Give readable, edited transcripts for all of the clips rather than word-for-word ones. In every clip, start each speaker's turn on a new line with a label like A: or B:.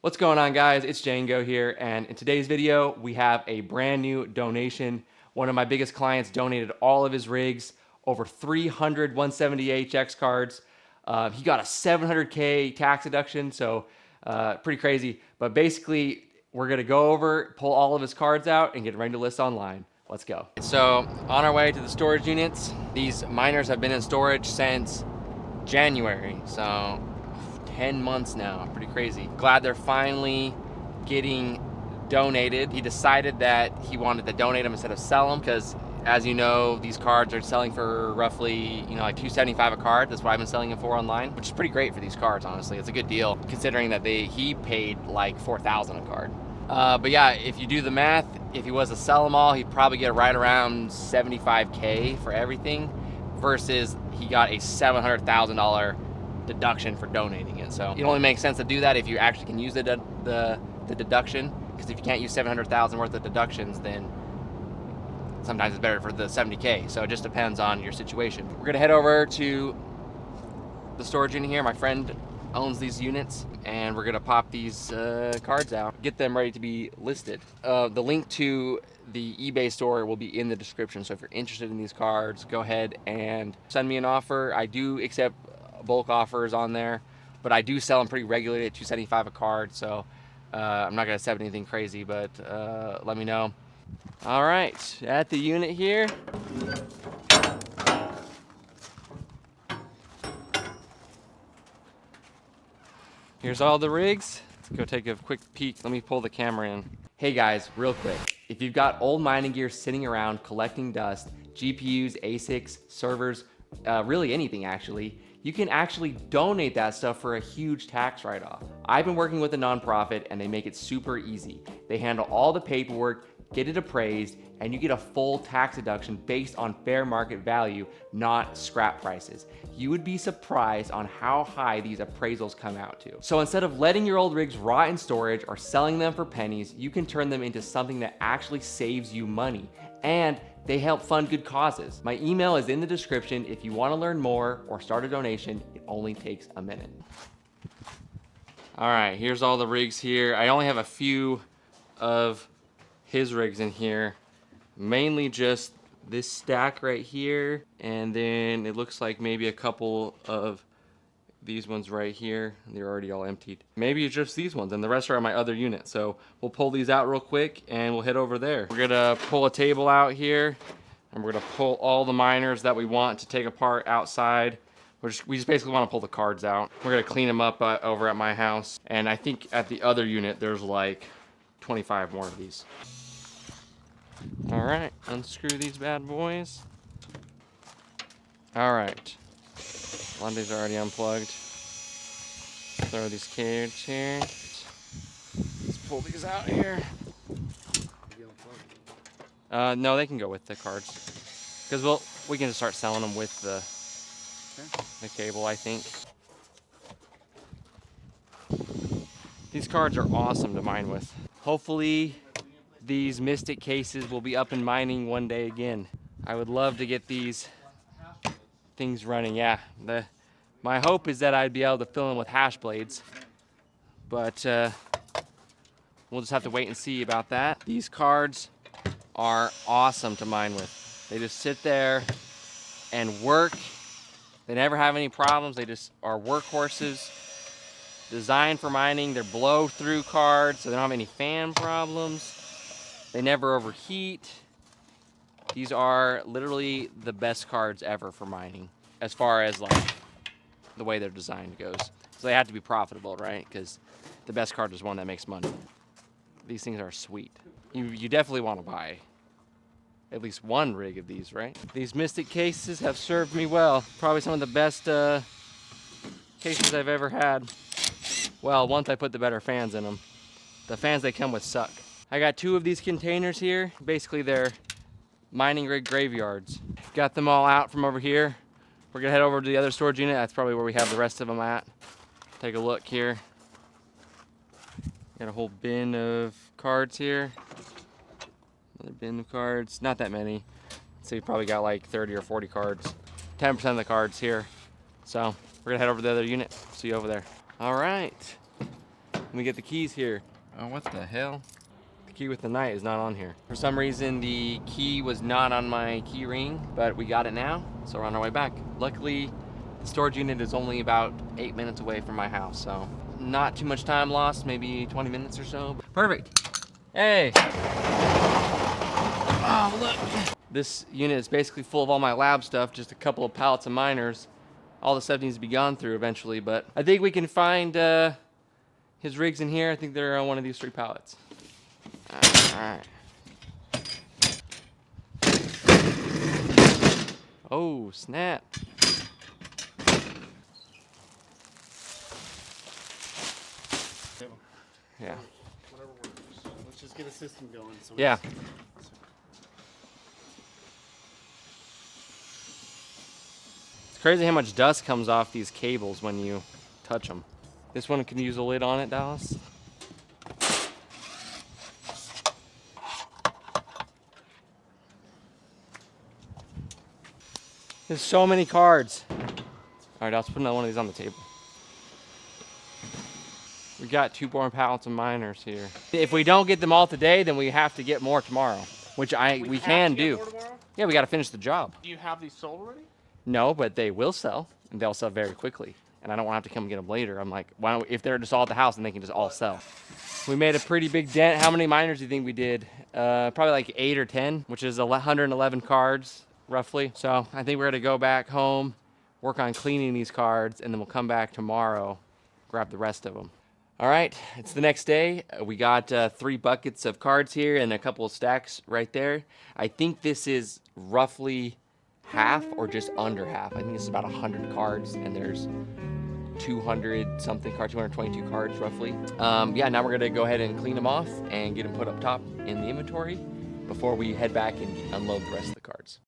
A: What's going on, guys? It's Django here, and in today's video we have a brand new donation. One of my biggest clients donated all of his rigs, over 300 170HX cards. He got a 700K tax deduction, so pretty crazy. But basically, we're gonna go over, pull all of his cards out, and get ready to list online. Let's go. So on our way to the storage units. These miners have been in storage since January, so 10 months now. Pretty crazy. Glad they're finally getting donated. He decided that he wanted to donate them instead of sell them because, as you know, these cards are selling for roughly, like $275 a card. That's what I've been selling them for online, which is pretty great for these cards, honestly. It's a good deal considering that he paid like $4,000 a card. But yeah, if you do the math, if he was to sell them all, he'd probably get right around 75K for everything versus he got a $700,000 deduction for donating it. So it only makes sense to do that if you actually can use the deduction, because if you can't use 700,000 worth of deductions, then sometimes it's better for the 70K. So it just depends on your situation. We're gonna head over to the storage unit here. My friend owns these units, and we're gonna pop these cards out, get them ready to be listed. The link to the eBay store will be in the description, so if you're interested in these cards, go ahead and send me an offer. I do accept bulk offers on there, but I do sell them pretty regularly at $275 a card, so I'm not gonna accept anything crazy, but let me know. All right, at the unit here. Here's all the rigs. Let's go take a quick peek. Let me pull the camera in. Hey guys, real quick. If you've got old mining gear sitting around collecting dust, GPUs, ASICs, servers, really anything actually, you can actually donate that stuff for a huge tax write-off. I've been working with a nonprofit and they make it super easy. They handle all the paperwork, get it appraised, and you get a full tax deduction based on fair market value, not scrap prices. You would be surprised on how high these appraisals come out to. So instead of letting your old rigs rot in storage or selling them for pennies, you can turn them into something that actually saves you money. And they help fund good causes. My email is in the description if you want to learn more or start a donation. It only takes a minute. All right, here's all the rigs here. I only have a few of his rigs in here, mainly just this stack right here, and then it looks like maybe a couple of these ones right here. They're already all emptied. Maybe it's just these ones, and the rest are on my other unit. So we'll pull these out real quick and we'll head over there. We're gonna pull a table out here, and we're gonna pull all the miners that we want to take apart outside. We just basically want to pull the cards out. We're gonna clean them up over at my house, and I think at the other unit there's like 25 more of these. All right, unscrew these bad boys. All right, a lot of these are already unplugged. Throw these cards here. Let's pull these out here. No, they can go with the cards, because we can just start selling them with the cable, I think. These cards are awesome to mine with. Hopefully these Mystic cases will be up and mining one day again. I would love to get these things running. Yeah, my hope is that I'd be able to fill them with hash blades, but we'll just have to wait and see about that. These cards are awesome to mine with. They just sit there and work. They never have any problems. They just are workhorses, designed for mining. They're blow-through cards, so they don't have any fan problems. They never overheat. These are literally the best cards ever for mining, as far as like the way they're designed goes. So they have to be profitable, right? Because the best card is one that makes money. These things are sweet. You definitely want to buy at least one rig of these, right? These Mystic cases have served me well. Probably some of the best cases I've ever had. Well, once I put the better fans in them. The fans they come with suck. I got 2 of these containers here. Basically, they're mining rig graveyards. Got them all out from over here. We're gonna head over to the other storage unit. That's probably where we have the rest of them at. Take a look here. Got a whole bin of cards here. Another bin of cards. Not that many. So we probably got like 30 or 40 cards. 10% of the cards here. So we're gonna head over to the other unit. See you over there. All right. Let me get the keys here. Oh, what the hell? The key with the night is not on here. For some reason, the key was not on my key ring, but we got it now, so we're on our way back. Luckily, the storage unit is only about 8 minutes away from my house, so not too much time lost, maybe 20 minutes or so. Perfect. Hey. Oh, look. This unit is basically full of all my lab stuff, just a couple of pallets of miners. All the stuff needs to be gone through eventually, but I think we can find his rigs in here. I think they're on one of these 3 pallets. All right. Oh, snap. Yeah.
B: Whatever works. Let's just get a system going. So
A: Yeah. It's crazy how much dust comes off these cables when you touch them. This one can use a lid on it, Dallas. There's so many cards. All right, I'll put another one of these on the table. We got 2 more pallets of miners here. If we don't get them all today, then we have to get more tomorrow, which we can do. Yeah, we got to finish the job.
B: Do you have these sold already?
A: No, but they will sell, and they'll sell very quickly. And I don't want to have to come get them later. I'm like, why don't, if they're just all at the house, then they can just all sell. We made a pretty big dent. How many miners do you think we did? Probably like 8 or 10, which is 111 cards, roughly. So I think we're gonna go back home, work on cleaning these cards, and then we'll come back tomorrow, grab the rest of them. All right, it's the next day. We got 3 buckets of cards here and a couple of stacks right there. I think this is roughly half or just under half. I think this is about 100 cards, and there's 200 something cards, 222 cards roughly. Yeah, now we're gonna go ahead and clean them off and get them put up top in the inventory before we head back and unload the rest of the cards.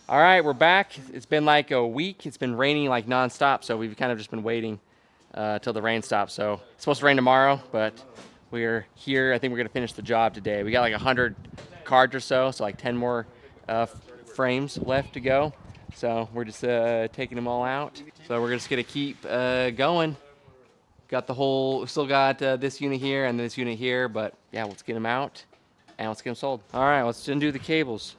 A: All right, we're back. It's been like a week. It's been raining like nonstop, so we've kind of just been waiting till the rain stops. So it's supposed to rain tomorrow, but we're here. I think we're gonna finish the job today. We got like 100 cards or so, so like 10 more frames left to go. So we're just taking them all out. So we're just gonna keep going. Got the whole, still got this unit here and this unit here, but yeah, let's get them out and let's get them sold. All right, let's undo the cables.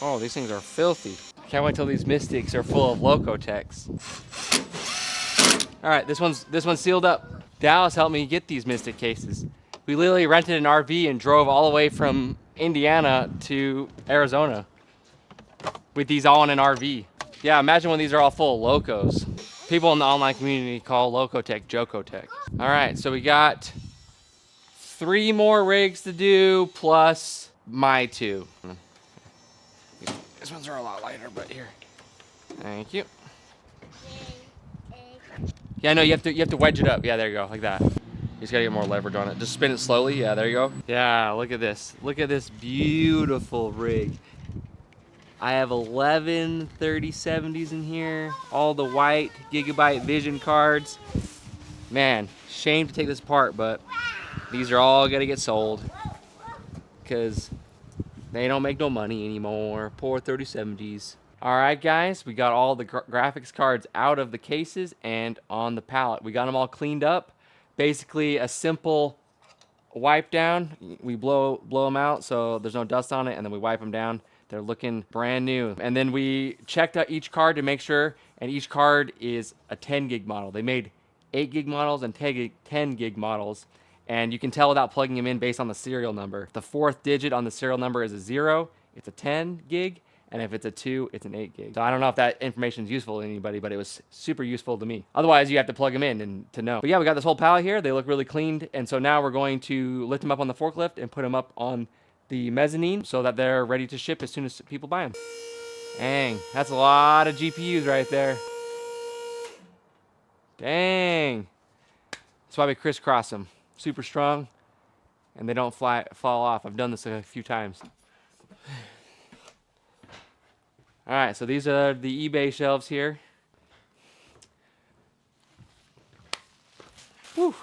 A: Oh, these things are filthy. Can't wait till these Mystics are full of Locotex. All right, this one's sealed up. Dallas helped me get these Mystic cases. We literally rented an RV and drove all the way from Indiana to Arizona with these all in an RV. Yeah, imagine when these are all full of locos. People in the online community call Locotech Jocotech. All right, so we got 3 more rigs to do plus my 2. These ones are a lot lighter, but here. Thank you. Yeah, no, you have to wedge it up. Yeah, there you go, like that. You just gotta get more leverage on it. Just spin it slowly. Yeah, there you go. Yeah, look at this. Look at this beautiful rig. I have 11 3070s in here. All the white Gigabyte Vision cards. Man, shame to take this apart, but these are all gonna get sold because they don't make no money anymore. Poor 3070s. All right, guys, we got all the graphics cards out of the cases and on the pallet. We got them all cleaned up. Basically, a simple wipe down. We blow them out so there's no dust on it, and then we wipe them down. They're looking brand new. And then we checked out each card to make sure, and each card is a 10 gig model. They made 8 gig models and 10 gig models. And you can tell without plugging them in based on the serial number. The 4th digit on the serial number is a 0, it's a 10 gig, and if it's a 2, it's an 8 gig. So I don't know if that information is useful to anybody, but it was super useful to me. Otherwise, you have to plug them in and to know. But yeah, we got this whole pallet here. They look really cleaned, and so now we're going to lift them up on the forklift and put them up on the mezzanine so that they're ready to ship as soon as people buy them. Dang, that's a lot of GPUs right there. Dang. That's why we crisscross them. Super strong, and they don't fall off. I've done this a few times. All right, so these are the eBay shelves here. Whew.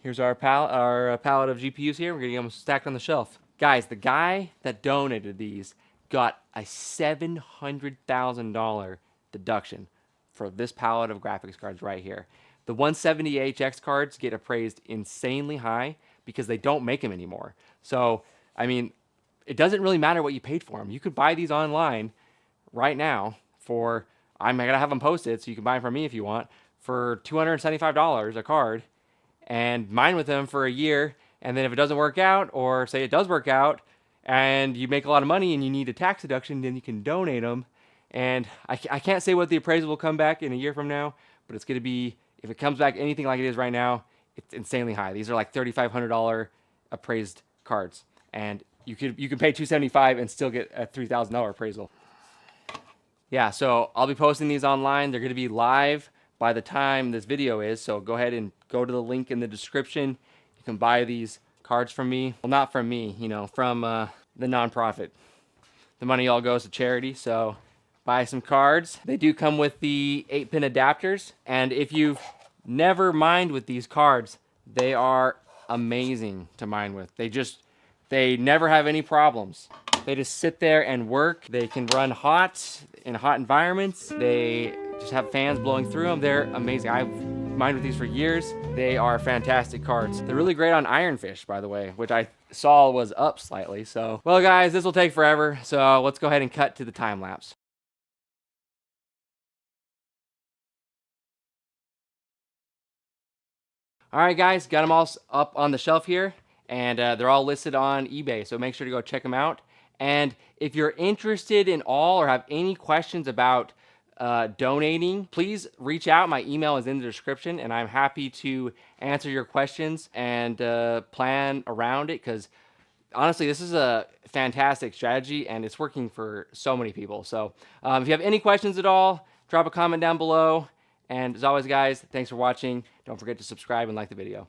A: Here's our pallet of GPUs here. We're gonna get them stacked on the shelf. Guys, the guy that donated these got a $700,000 deduction for this pallet of graphics cards right here. The 170HX cards get appraised insanely high because they don't make them anymore. So, I mean, it doesn't really matter what you paid for them. You could buy these online right now for, I'm gonna have them posted so you can buy them from me if you want, for $275 a card, and mine with them for a year. And then if it doesn't work out, or say it does work out, and you make a lot of money and you need a tax deduction, then you can donate them. And I can't say what the appraisal will come back in a year from now, but it's going to be, if it comes back anything like it is right now, it's insanely high. These are like $3,500 appraised cards, and you can pay $275 and still get a $3,000 appraisal. Yeah, so I'll be posting these online. They're going to be live by the time this video is, so go ahead and go to the link in the description. You can buy these cards from me. Well, not from me, you know, from the nonprofit. The money all goes to charity, so buy some cards. They do come with the 8-pin adapters, and if you've never mined with these cards, they are amazing to mine with. They never have any problems. They just sit there and work. They can run hot in hot environments. They just have fans blowing through them. They're amazing. I've mined with these for years. They are fantastic cards. They're really great on Ironfish, by the way, which I saw was up slightly. So, well guys, this will take forever. So let's go ahead and cut to the time lapse. All right, guys, got them all up on the shelf here, and they're all listed on eBay, so make sure to go check them out. And if you're interested in all or have any questions about donating, please reach out. My email is in the description, and I'm happy to answer your questions and plan around it, because honestly, this is a fantastic strategy, and it's working for so many people. So if you have any questions at all, drop a comment down below. And as always, guys, thanks for watching. Don't forget to subscribe and like the video.